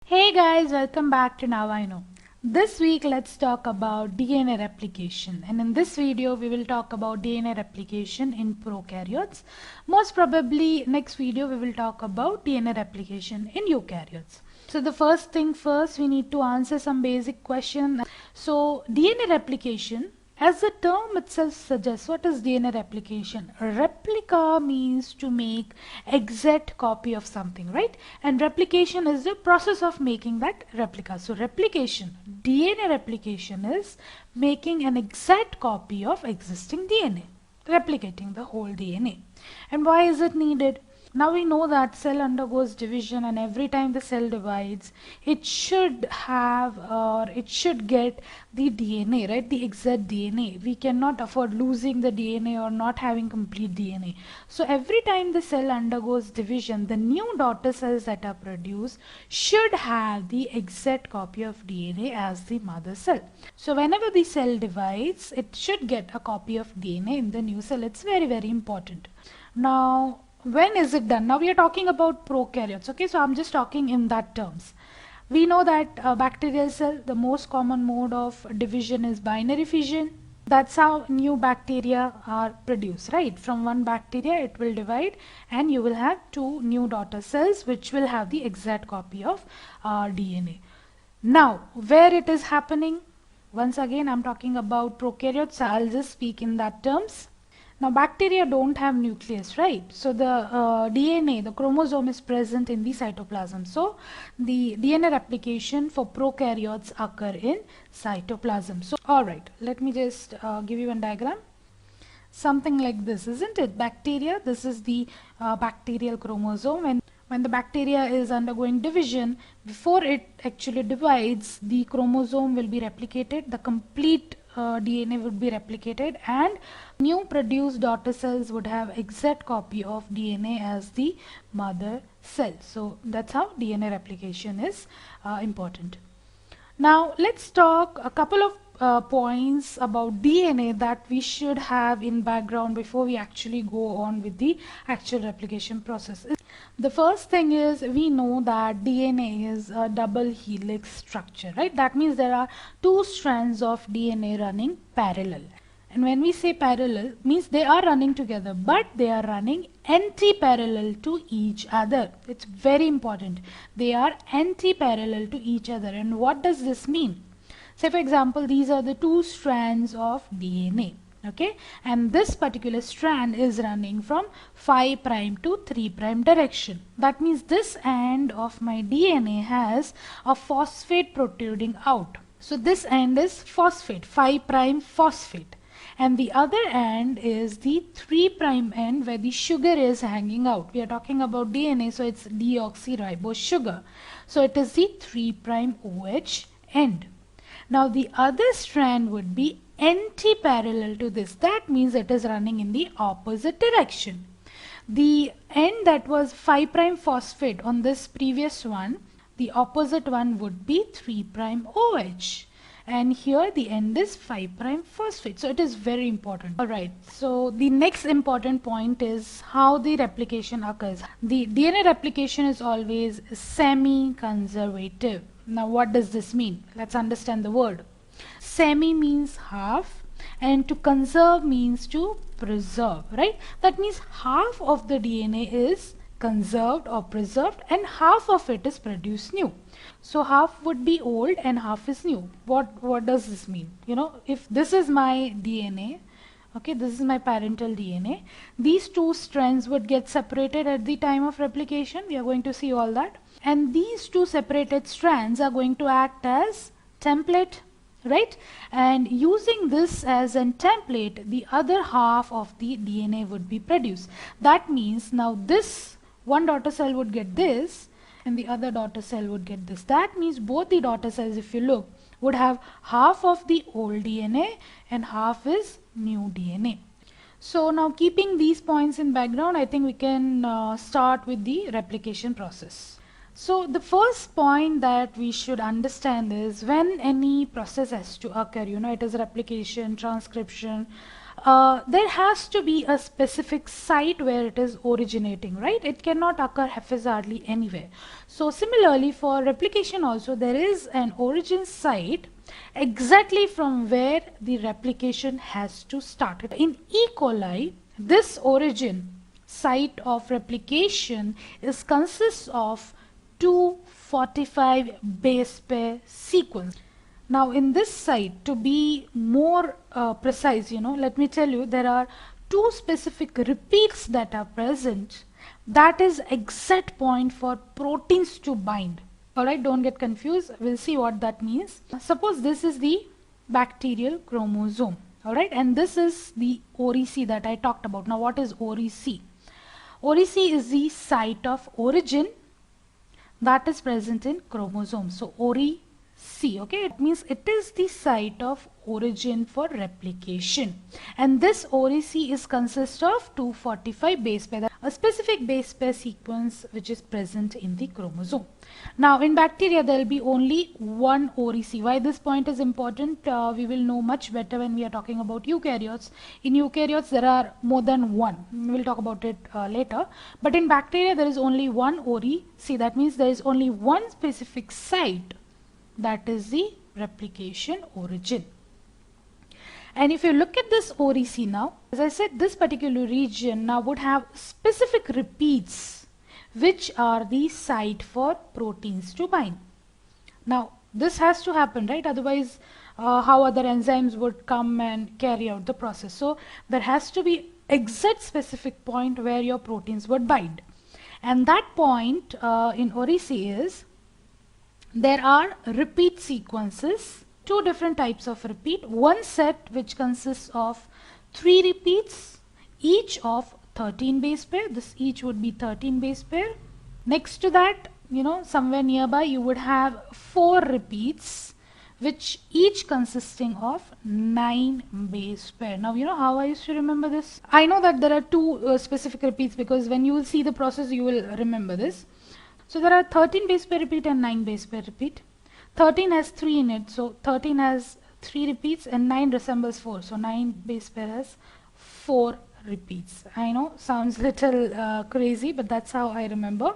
Hey guys, welcome back to Now I Know. This week let's talk about DNA replication, and in this video we will talk about DNA replication in prokaryotes. Most probably next video we will talk about DNA replication in eukaryotes. So the first thing first, we need to answer some basic question. So DNA replication, as the term itself suggests, what is DNA replication? Replica means to make exact copy of something, right? And replication is the process of making that replica. So replication, DNA replication is making an exact copy of existing DNA, replicating the whole DNA. And why is it needed? Now we know that cell undergoes division, and every time the cell divides, it should have or it should get the DNA, right? The exact DNA. We cannot afford losing the DNA or not having complete DNA. So every time the cell undergoes division, the new daughter cells that are produced should have the exact copy of DNA as the mother cell. So whenever the cell divides, it should get a copy of DNA in the new cell. It's very, very important. Now, when is it done? Now we are talking about prokaryotes, okay? So I'm just talking in that terms. We know that bacterial cell, the most common mode of division is binary fission. That's how new bacteria are produced, right? From one bacteria it will divide and you will have two new daughter cells which will have the exact copy of DNA. Now, where it is happening? Once again, I'm talking about prokaryotes, so I'll just speak in that terms. Now bacteria don't have nucleus, right? So the DNA, the chromosome is present in the cytoplasm. So the DNA replication for prokaryotes occur in cytoplasm. So alright, let me just give you a diagram. Something like this, isn't it? Bacteria, this is the bacterial chromosome, and when the bacteria is undergoing division, before it actually divides, the chromosome will be replicated, the complete DNA would be replicated, and new produced daughter cells would have exact copy of DNA as the mother cell. So that's how DNA replication is important. Now let's talk a couple of points about DNA that we should have in background before we actually go on with the actual replication process. The first thing is, we know that DNA is a double helix structure, right? That means there are two strands of DNA running parallel. And when we say parallel, means they are running together, but they are running anti-parallel to each other. It's very important. They are anti-parallel to each other. And what does this mean? Say for example, these are the two strands of DNA. Okay, and this particular strand is running from 5' to 3' direction. That means this end of my DNA has a phosphate protruding out. So this end is phosphate, 5' phosphate, and the other end is the 3' end where the sugar is hanging out. We are talking about DNA, so it's deoxyribose sugar. So it is the 3' OH end. Now the other strand would be anti-parallel to this. That means it is running in the opposite direction. The end that was 5' phosphate on this previous one, the opposite one would be 3' OH. And here the end is 5' phosphate. So it is very important. Alright, so the next important point is how the replication occurs. The DNA replication is always semi-conservative. Now what does this mean? Let's understand the word. Semi means half, and to conserve means to preserve, right? That means half of the DNA is conserved or preserved and half of it is produced new. So half would be old and half is new. What does this mean? You know, if this is my DNA, okay, this is my parental DNA, these two strands would get separated at the time of replication. We are going to see all that. And these two separated strands are going to act as template, right? And using this as a template, the other half of the DNA would be produced. That means now this one daughter cell would get this and the other daughter cell would get this. That means both the daughter cells, if you look, would have half of the old DNA and half is new DNA. So now, keeping these points in background, I think we can start with the replication process. So the first point that we should understand is when any process has to occur, you know, it is replication, transcription, there has to be a specific site where it is originating, right? It cannot occur haphazardly anywhere. So similarly for replication also, there is an origin site exactly from where the replication has to start. In E. coli, this origin site of replication consists of 245 base pair sequence. Now in this site, to be more precise, let me tell you, there are two specific repeats that are present. That is exact point for proteins to bind. Alright, don't get confused. We'll see what that means. Suppose this is the bacterial chromosome. Alright, and this is the OriC that I talked about. Now what is OriC? OriC is the site of origin that is present in chromosome. So OriC, okay, it means it is the site of origin for replication, and this OriC consists of 245 base pair, a specific base pair sequence which is present in the chromosome. Now in bacteria there will be only one OriC. Why this point is important, we will know much better when we are talking about eukaryotes. In eukaryotes there are more than one. We will talk about it later, but in bacteria there is only one OriC. That means there is only one specific site, that is the replication origin. And if you look at this OriC now, as I said, this particular region now would have specific repeats which are the site for proteins to bind. Now this has to happen, right? Otherwise how other enzymes would come and carry out the process. So there has to be exact specific point where your proteins would bind, and that point in OriC is, there are repeat sequences, two different types of repeat. One set which consists of 3 repeats, each of 13 base pair. This each would be 13 base pair. Next to that, somewhere nearby you would have 4 repeats, which each consisting of 9 base pair. Now how I used to remember this. I know that there are 2 specific repeats, because when you will see the process you will remember this. So there are 13 base pair repeat and 9 base pair repeat. 13 has 3 in it, so 13 has 3 repeats, and 9 resembles 4, so 9 base pair has 4 repeats. I know, sounds little crazy, but that's how I remember.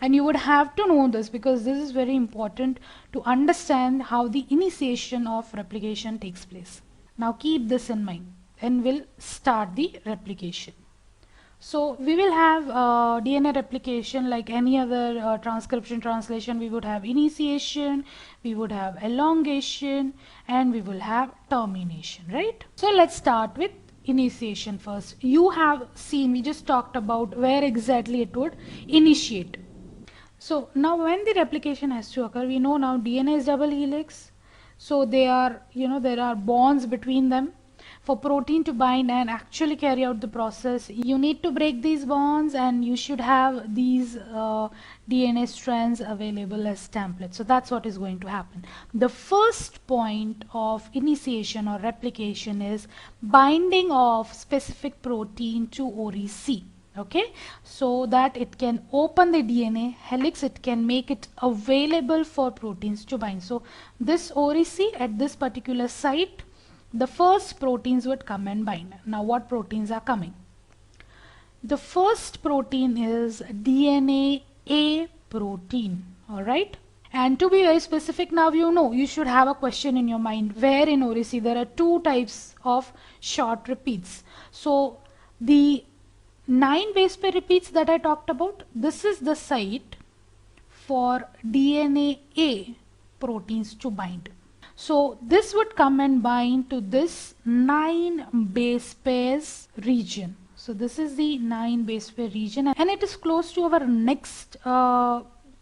And you would have to know this, because this is very important to understand how the initiation of replication takes place. Now keep this in mind, and we'll start the replication. So we will have DNA replication like any other transcription translation. We would have initiation, we would have elongation, and we will have termination, right? So let's start with initiation first. You have seen, we just talked about where exactly it would initiate. So now when the replication has to occur, we know now DNA is double helix. So they are, there are bonds between them. For protein to bind and actually carry out the process, you need to break these bonds, and you should have these DNA strands available as templates. So that's what is going to happen. The first point of initiation or replication is binding of specific protein to OriC. Okay, so that it can open the DNA helix, it can make it available for proteins to bind. So this OriC at this particular site, the first proteins would come and bind. Now what proteins are coming? The first protein is DNA A protein. Alright, and to be very specific, now you should have a question in your mind, where in OriC there are 2 types of short repeats. So the 9 base pair repeats that I talked about, this is the site for DNA A proteins to bind. So this would come and bind to this 9 base pairs region. So this is the 9 base pair region, and it is close to our next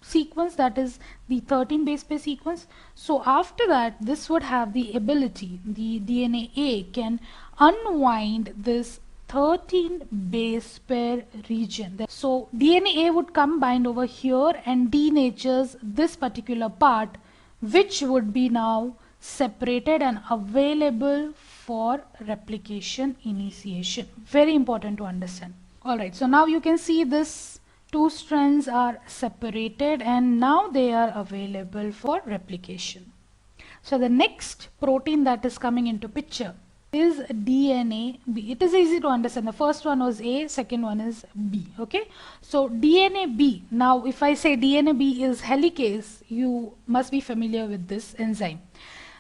sequence, that is the 13 base pair sequence. So after that, this would have the ability, the DNA A can unwind this 13 base pair region. So DNA A would come bind over here and denatures this particular part, which would be now separated and available for replication initiation. Very important to understand. Alright, so now you can see this 2 strands are separated and now they are available for replication. So the next protein that is coming into picture is DNA B. It is easy to understand. The first one was A, second one is B. Okay, so DNA B. Now if I say DNA B is helicase, you must be familiar with this enzyme.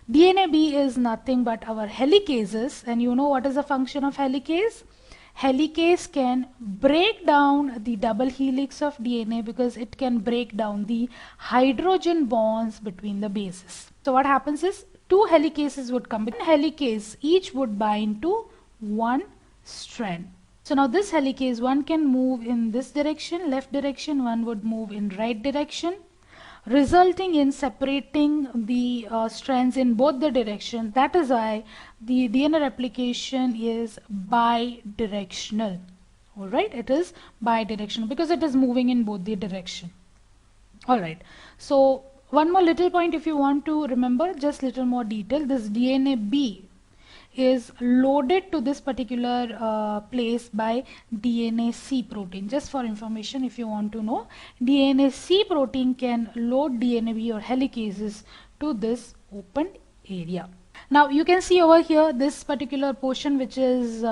DNA B is nothing but our helicases, and you know what is the function of helicase? Helicase can break down the double helix of DNA because it can break down the hydrogen bonds between the bases. So what happens is two helicases would come. One helicase each would bind to one strand. So now this helicase, one can move in this direction, left direction, one would move in right direction, resulting in separating the strands in both the direction. That is why the DNA replication is bidirectional. Alright, it is bidirectional because it is moving in both the direction. Alright, so one more little point if you want to remember, just little more detail. This DNA B is loaded to this particular place by DNA C protein. Just for information, if you want to know, DNA C protein can load DNA B or helicases to this open area. Now you can see over here this particular portion which is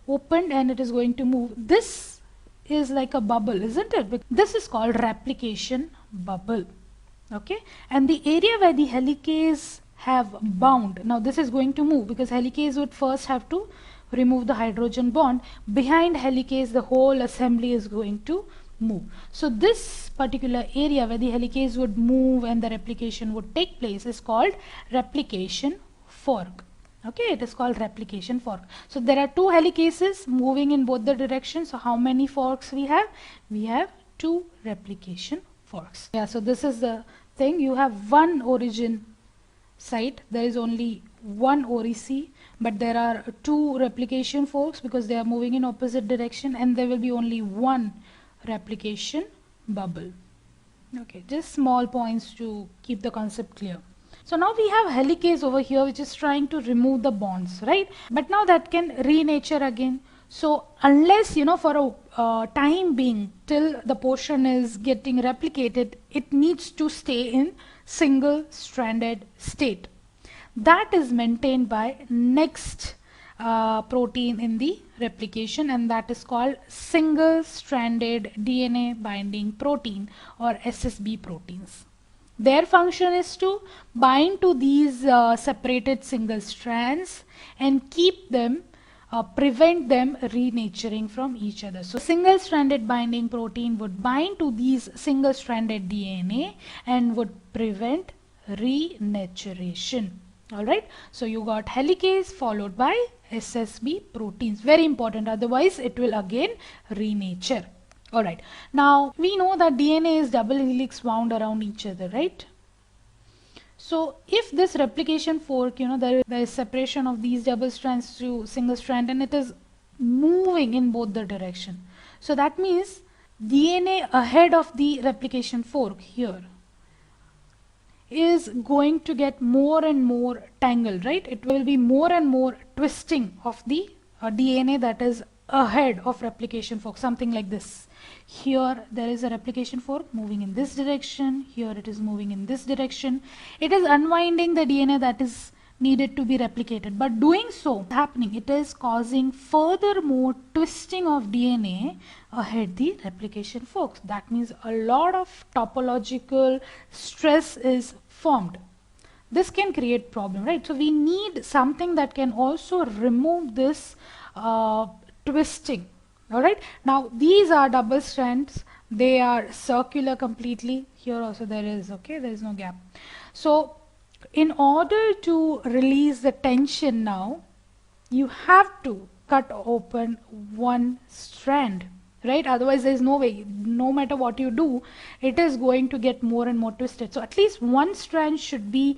opened and it is going to move. This is like a bubble, isn't it? This is called replication bubble. Okay, and the area where the helicase have bound, now this is going to move because helicase would first have to remove the hydrogen bond. Behind helicase the whole assembly is going to move. So this particular area where the helicase would move and the replication would take place is called replication fork. Okay, it is called replication fork. So there are two helicases moving in both the directions. So how many forks we have? We have two replication forks. Yeah, so this is the thing. You have one origin site, there is only one OriC, but there are two replication forks because they are moving in opposite direction, and there will be only one replication bubble. Okay, just small points to keep the concept clear. So now we have helicase over here which is trying to remove the bonds, right? But now that can renature again. So unless, you know, for a time being till the portion is getting replicated, it needs to stay in single stranded state. That is maintained by next protein in the replication, and that is called single stranded DNA binding protein or Ssb proteins. Their function is to bind to these separated single strands and keep them prevent them renaturing from each other. So single stranded binding protein would bind to these single stranded DNA and would prevent renaturation. Alright, so you got helicase followed by Ssb proteins. Very important, otherwise it will again renature. Alright, now we know that DNA is double helix wound around each other, right? So if this replication fork, you know, there is separation of these double strands to single strand and it is moving in both the direction. So that means DNA ahead of the replication fork here is going to get more and more tangled, right? It will be more and more twisting of the DNA that is ahead of replication fork, something like this. Here there is a replication fork moving in this direction, here it is moving in this direction. It is unwinding the DNA that is needed to be replicated, but doing so happening, it is causing further more twisting of DNA ahead the replication forks. That means a lot of topological stress is formed. This can create problem, right? So we need something that can also remove this twisting. Alright, now these are double strands, they are circular completely. Here also there is, okay, there is no gap. So in order to release the tension now, you have to cut open one strand, right? Otherwise there is no way, no matter what you do, it is going to get more and more twisted. So at least one strand should be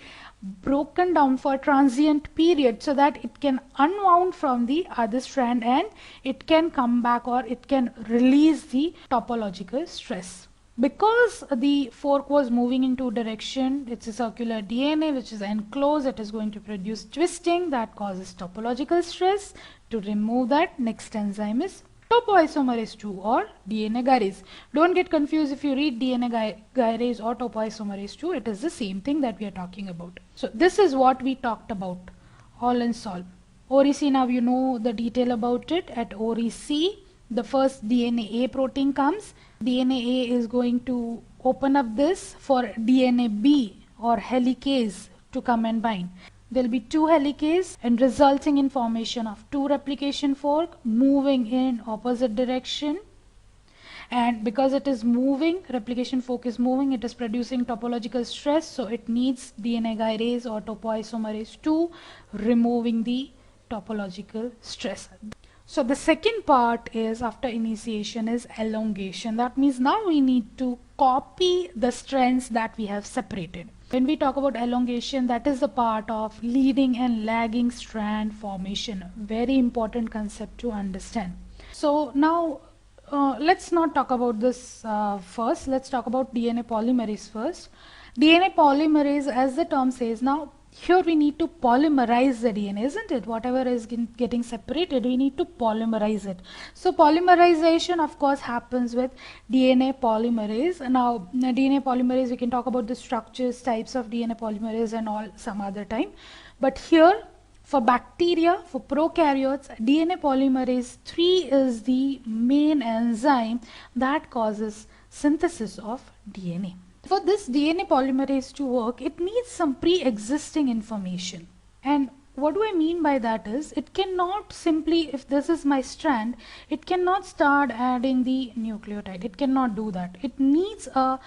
broken down for a transient period so that it can unwound from the other strand and it can come back, or it can release the topological stress. Because the fork was moving in two directions, it's a circular DNA which is enclosed, it is going to produce twisting that causes topological stress. To remove that, next enzyme is Topoisomerase 2 or DNA gyrase. Don't get confused if you read DNA gyrase or Topoisomerase 2, it is the same thing that we are talking about. So this is what we talked about, all in all. OriC, now you know the detail about it. At OriC, the first DNA A protein comes. DNA A is going to open up this for DNA B or helicase to come and bind. There will be two helicase and resulting in formation of two replication fork moving in opposite direction. And because it is moving, replication fork is moving, it is producing topological stress, so it needs DNA gyrase or topoisomerase 2 removing the topological stress. So the second part is after initiation is elongation. That means now we need to copy the strands that we have separated. When we talk about elongation, that is the part of leading and lagging strand formation. Very important concept to understand. So now let's not talk about this first. Let's talk about DNA polymerase first. DNA polymerase, as the term says, now here we need to polymerize the DNA, isn't it? Whatever is getting separated, we need to polymerize it. So polymerization of course happens with DNA polymerase. Now DNA polymerase, we can talk about the structures, types of DNA polymerase and all some other time. But here for bacteria, for prokaryotes, DNA polymerase 3 is the main enzyme that causes synthesis of DNA. For this DNA polymerase to work, it needs some pre-existing information. And what do I mean by that is, it cannot simply, if this is my strand, it cannot start adding the nucleotide. It cannot do that. It needs a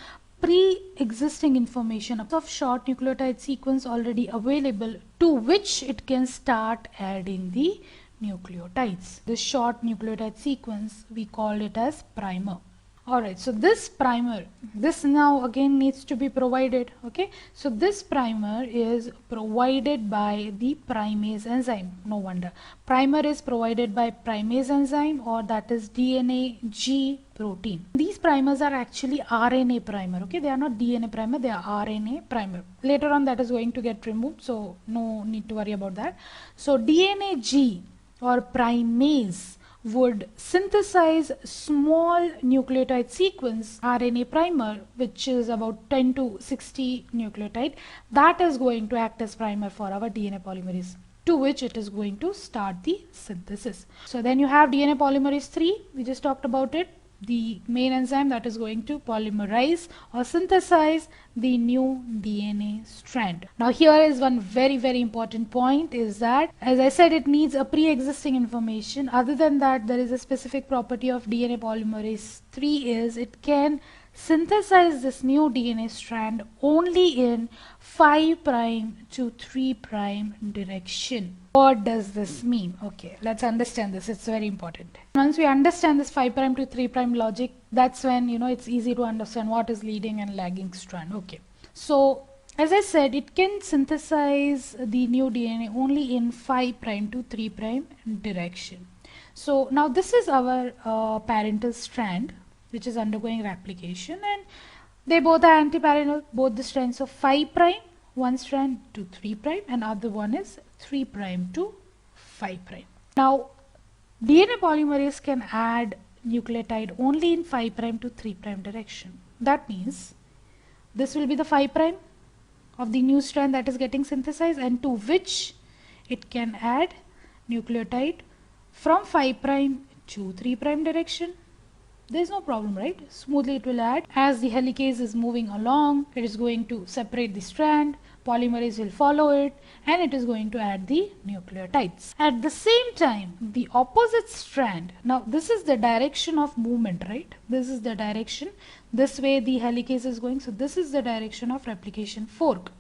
pre-existing information of short nucleotide sequence already available to which it can start adding the nucleotides. This short nucleotide sequence, we call it as primer. Alright, so this primer, this now again needs to be provided. Okay, so this primer is provided by the primase enzyme. No wonder. Primer is provided by primase enzyme, or that is DNA G protein. These primers are actually RNA primer. Okay, they are not DNA primer, they are RNA primer. Later on that is going to get removed, so no need to worry about that. So DNA G or primase would synthesize small nucleotide sequence RNA primer, which is about 10 to 60 nucleotide. That is going to act as primer for our DNA polymerase, to which it is going to start the synthesis. So then you have DNA polymerase 3, we just talked about it, the main enzyme that is going to polymerize or synthesize the new DNA strand. Now here is one very important point, is that, as I said, it needs a pre-existing information. Other than that, there is a specific property of DNA polymerase 3 is it can synthesize this new DNA strand only in 5' to 3' direction. What does this mean? Okay, let's understand this. It's very important. Once we understand this 5' to 3' logic, that's when, you know, it's easy to understand what is leading and lagging strand. Okay, so as I said, it can synthesize the new DNA only in 5' to 3' direction. So now this is our parental strand, which is undergoing replication, and they both are antiparallel, both the strands of 5', one strand to 3', and other one is 3' to 5'. Now DNA polymerase can add nucleotide only in 5' to 3' direction. That means this will be the 5' of the new strand that is getting synthesized, and to which it can add nucleotide from 5' to 3' direction. There is no problem, right? Smoothly it will add. As the helicase is moving along, it is going to separate the strand, polymerase will follow it, and it is going to add the nucleotides. At the same time, the opposite strand, now this is the direction of movement, right? This is the direction, this way the helicase is going, so this is the direction of replication fork.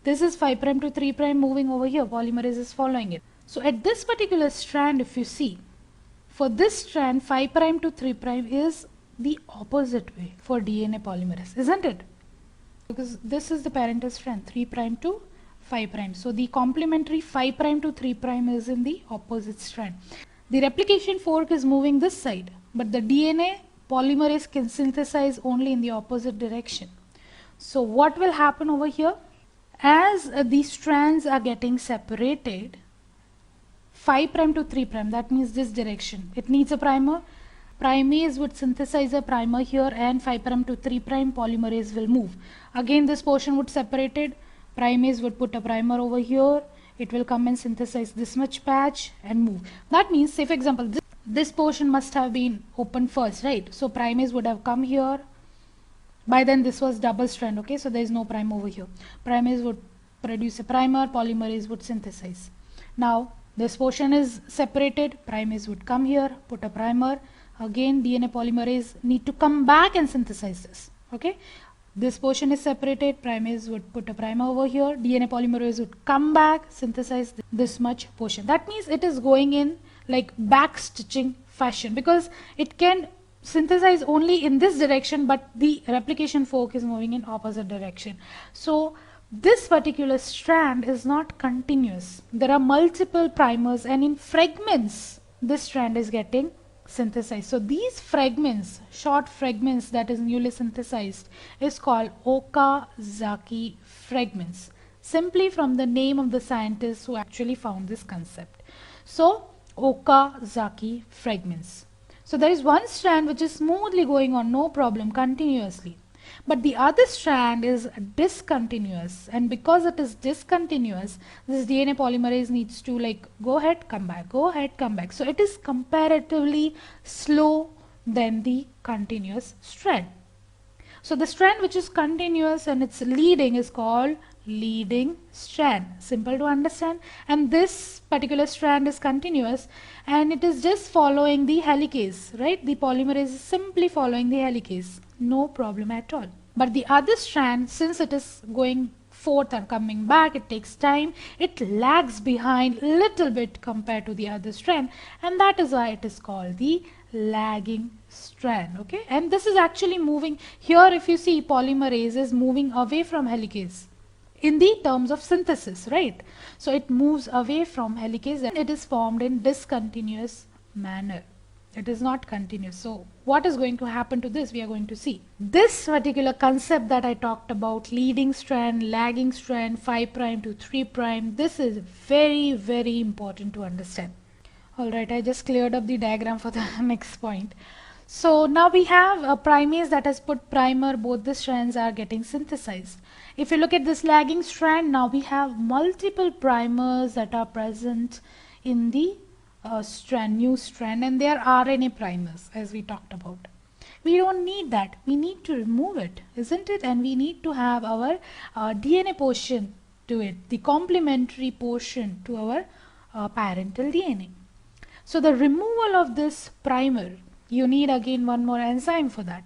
This is 5' to 3' moving over here, polymerase is following it. So at this particular strand, if you see, for this strand 5' to 3' is the opposite way for DNA polymerase, isn't it? Because this is the parental strand 3' to 5'. So the complementary 5' to 3' is in the opposite strand. The replication fork is moving this side, but the DNA polymerase can synthesize only in the opposite direction. So what will happen over here? As these strands are getting separated, 5' to 3', that means this direction, it needs a primer. Primase would synthesize a primer here, and 5' to 3' polymerase will move. Again this portion would separated, primase would put a primer over here, it will come and synthesize this much patch and move. That means, say for example, this portion must have been open first, right? So primase would have come here. By then this was double strand, okay? So there is no prime over here. Primase would produce a primer, polymerase would synthesize. Now this portion is separated, primase would come here, put a primer. Again DNA polymerase need to come back and synthesize this, okay? This portion is separated, primase would put a primer over here, DNA polymerase would come back, synthesize this much portion. That means it is going in like back stitching fashion, because it can synthesize only in this direction, but the replication fork is moving in opposite direction. So this particular strand is not continuous. There are multiple primers, and in fragments this strand is getting synthesized. So these fragments, short fragments that is newly synthesized, is called Okazaki fragments, simply from the name of the scientist who actually found this concept. So Okazaki fragments. So there is one strand which is smoothly going on, no problem, continuously. But the other strand is discontinuous, and because it is discontinuous, this DNA polymerase needs to like go ahead, come back, go ahead, come back. So it is comparatively slow than the continuous strand. So the strand which is continuous and it's leading is called leading strand. Simple to understand. And this particular strand is continuous and it is just following the helicase, right? The polymerase is simply following the helicase. No problem at all. But the other strand, since it is going forth and coming back, it takes time, it lags behind little bit compared to the other strand, and that is why it is called the lagging strand. Okay, and this is actually moving here. If you see, polymerase is moving away from helicase in the terms of synthesis, right? So it moves away from helicase and it is formed in discontinuous manner. It is not continuous. So what is going to happen to this? We are going to see. This particular concept that I talked about, leading strand, lagging strand, 5' to 3', this is very, very important to understand. Alright, I just cleared up the diagram for the next point. So now we have a primase that has put primer, both the strands are getting synthesized. If you look at this lagging strand, now we have multiple primers that are present in the strand, new strand, and they are RNA primers, as we talked about. We don't need that. We need to remove it, isn't it? And we need to have our DNA portion to it, the complementary portion to our parental DNA. So the removal of this primer, you need again one more enzyme for that.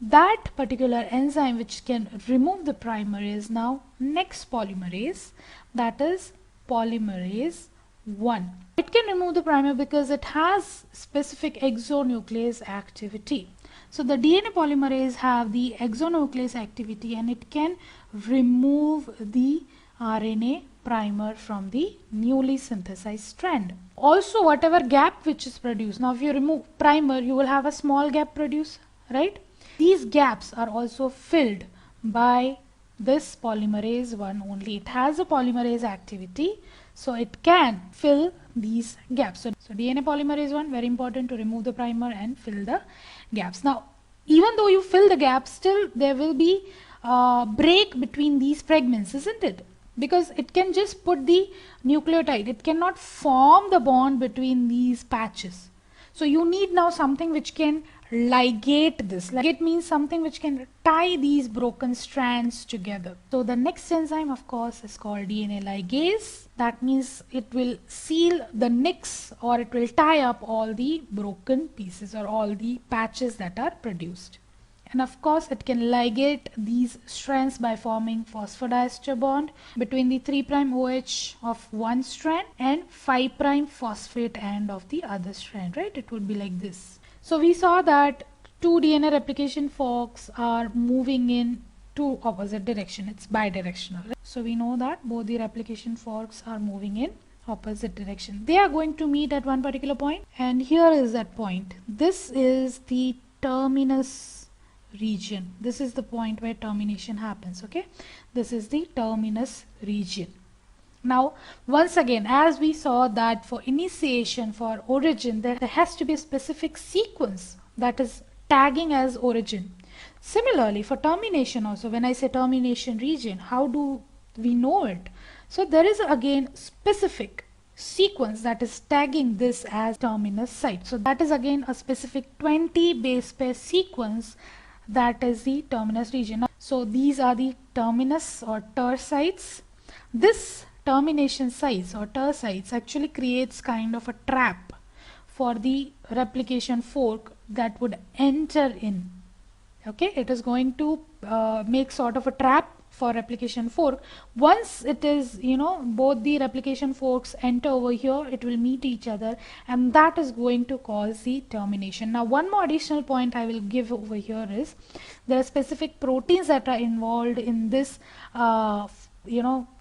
That particular enzyme which can remove the primer is now next polymerase, that is polymerase 1. It can remove the primer because it has specific exonuclease activity. So the DNA polymerase have the exonuclease activity and it can remove the RNA primer from the newly synthesized strand. Also, whatever gap which is produced, now if you remove primer, you will have a small gap produced, right? These gaps are also filled by this polymerase 1 only. It has a polymerase activity, so it can fill these gaps. So DNA polymerase 1, very important to remove the primer and fill the gaps. Now, even though you fill the gaps, still there will be a break between these fragments, isn't it? Because it can just put the nucleotide. It cannot form the bond between these patches. So you need now something which can ligate this. Ligate means something which can tie these broken strands together. So the next enzyme, of course, is called DNA ligase. That means it will seal the nicks, or it will tie up all the broken pieces or all the patches that are produced. And of course, it can ligate these strands by forming phosphodiester bond between the 3' OH of one strand and 5' phosphate end of the other strand, right? It would be like this. So we saw that two DNA replication forks are moving in two opposite direction. It's bidirectional. Right? So we know that both the replication forks are moving in opposite direction. They are going to meet at one particular point, and here is that point. This is the terminus region. This is the point where termination happens. Okay, this is the terminus region. Now once again, as we saw that for initiation, for origin, there has to be a specific sequence that is tagging as origin. Similarly for termination also, when I say termination region, how do we know it? So there is again specific sequence that is tagging this as terminus site. So that is again a specific 20 base pair sequence that is the terminus region. So these are the terminus or ter sites. This termination sites or ter sites actually creates kind of a trap for the replication fork that would enter in. Okay, it is going to make sort of a trap for replication fork. Once it is, both the replication forks enter over here, it will meet each other, and that is going to cause the termination. Now one more additional point I will give over here is there are specific proteins that are involved in this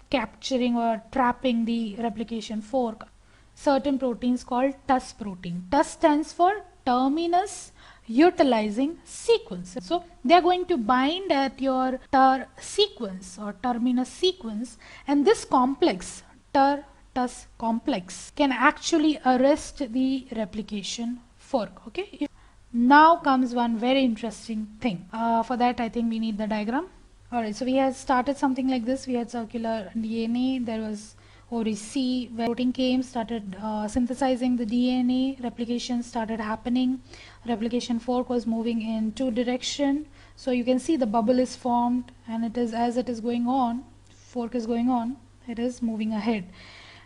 capturing or trapping the replication fork. Certain proteins called TUS protein. TUS stands for terminus utilizing sequence. So they are going to bind at your ter sequence or terminus sequence, and this complex, ter-TUS complex, can actually arrest the replication fork. Okay. Now comes one very interesting thing. For that I think we need the diagram. Alright, so we had started something like this. We had circular DNA, there was OriC, where protein came, started synthesizing the DNA, replication started happening, replication fork was moving in two direction. So you can see the bubble is formed, and it is, as it is going on, fork is going on, it is moving ahead.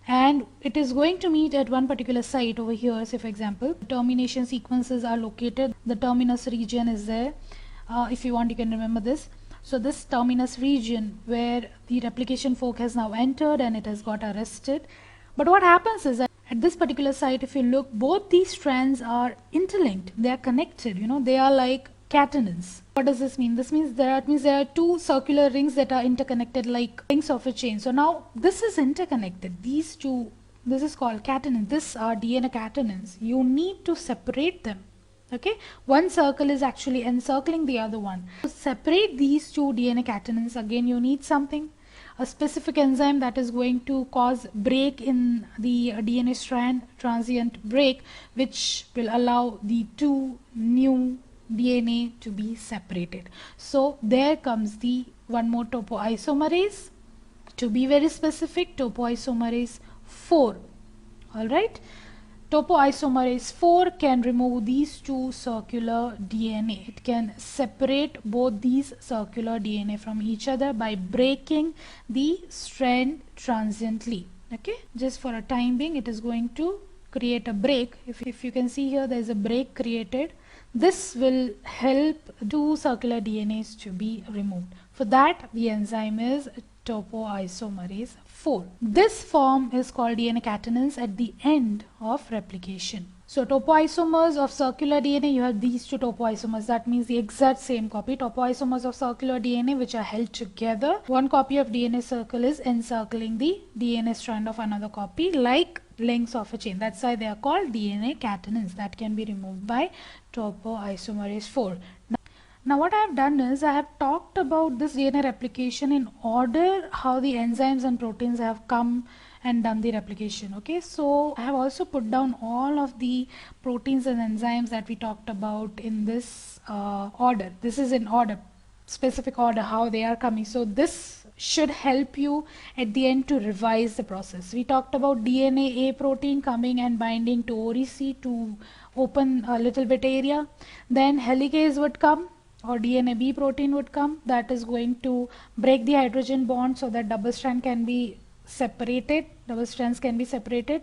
And it is going to meet at one particular site over here. Say for example, termination sequences are located, the terminus region is there. If you want, you can remember this. So this terminus region where the replication fork has now entered and it has got arrested. But what happens is that at this particular site, if you look, both these strands are interlinked. They are connected, they are like catenons. What does this mean? This means there are two circular rings that are interconnected like links of a chain. So now this is interconnected. These two, this is called catenons. These are DNA catenons. You need to separate them. Okay, one circle is actually encircling the other one. To separate these two DNA catenons, again you need something, a specific enzyme that is going to cause break in the DNA strand, transient break, which will allow the two new DNA to be separated. So there comes the one more topoisomerase, to be very specific, topoisomerase 4. Alright. Topoisomerase 4 can remove these two circular DNA. It can separate both these circular DNA from each other by breaking the strand transiently. Okay, just for a time being, it is going to create a break. If you can see here, there is a break created. This will help two circular DNAs to be removed. For that, the enzyme is topoisomerase 4. This form is called DNA catenons at the end of replication. So topoisomers of circular DNA, you have these two topoisomers, that means the exact same copy. Topoisomers of circular DNA which are held together. One copy of DNA circle is encircling the DNA strand of another copy like links of a chain. That's why they are called DNA catenons, that can be removed by topoisomerase 4. Now what I have done is I have talked about this DNA replication in order how the enzymes and proteins have come and done the replication. Okay, so I have also put down all of the proteins and enzymes that we talked about in this order. This is in order, specific order how they are coming. So this should help you at the end to revise the process. We talked about DNA A protein coming and binding to OriC to open a little bit area. Then helicase would come, or DNA B protein would come, that is going to break the hydrogen bond so that double strand can be separated, double strands can be separated.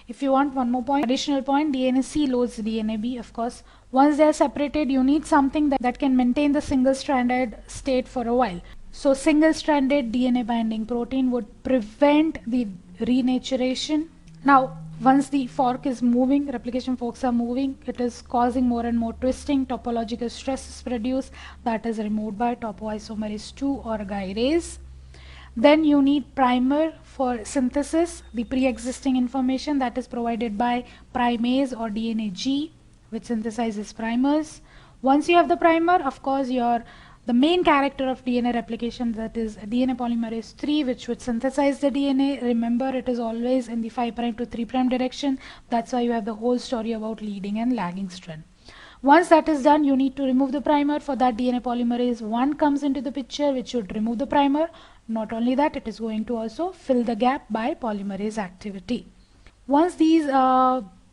If you want one more point, additional point, DNA C loads DNA B, of course. Once they are separated, you need something that can maintain the single stranded state for a while. So single stranded DNA binding protein would prevent the renaturation. Now once the fork is moving, replication forks are moving, it is causing more and more twisting, topological stress is produced, that is removed by topoisomerase 2 or gyrase. Then you need primer for synthesis, the pre-existing information that is provided by primase or DNA G, which synthesizes primers. Once you have the primer, of course the main character of DNA replication, that is DNA polymerase 3, which would synthesize the DNA. Remember, it is always in the 5' to 3' direction. That's why you have the whole story about leading and lagging strand. Once that is done, you need to remove the primer. For that, DNA polymerase 1 comes into the picture, which should remove the primer. Not only that, it is going to also fill the gap by polymerase activity. Once these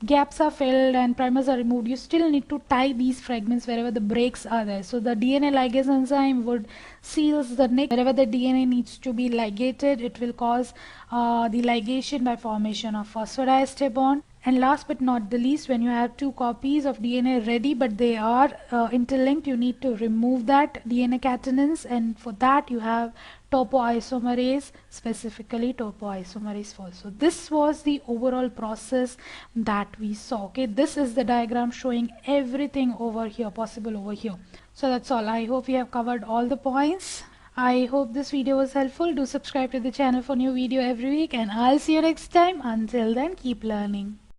gaps are filled and primers are removed, you still need to tie these fragments wherever the breaks are there. So the DNA ligase enzyme would seals the nick. Wherever the DNA needs to be ligated, it will cause the ligation by formation of phosphodiester bond. And last but not the least, when you have two copies of DNA ready but they are interlinked, you need to remove that DNA catenins, and for that you have topoisomerase, specifically topoisomerase 4. So this was the overall process that we saw. Okay, this is the diagram showing everything over here, possible over here. So that's all. I hope we have covered all the points. I hope this video was helpful. Do subscribe to the channel for new video every week, and I'll see you next time. Until then, keep learning.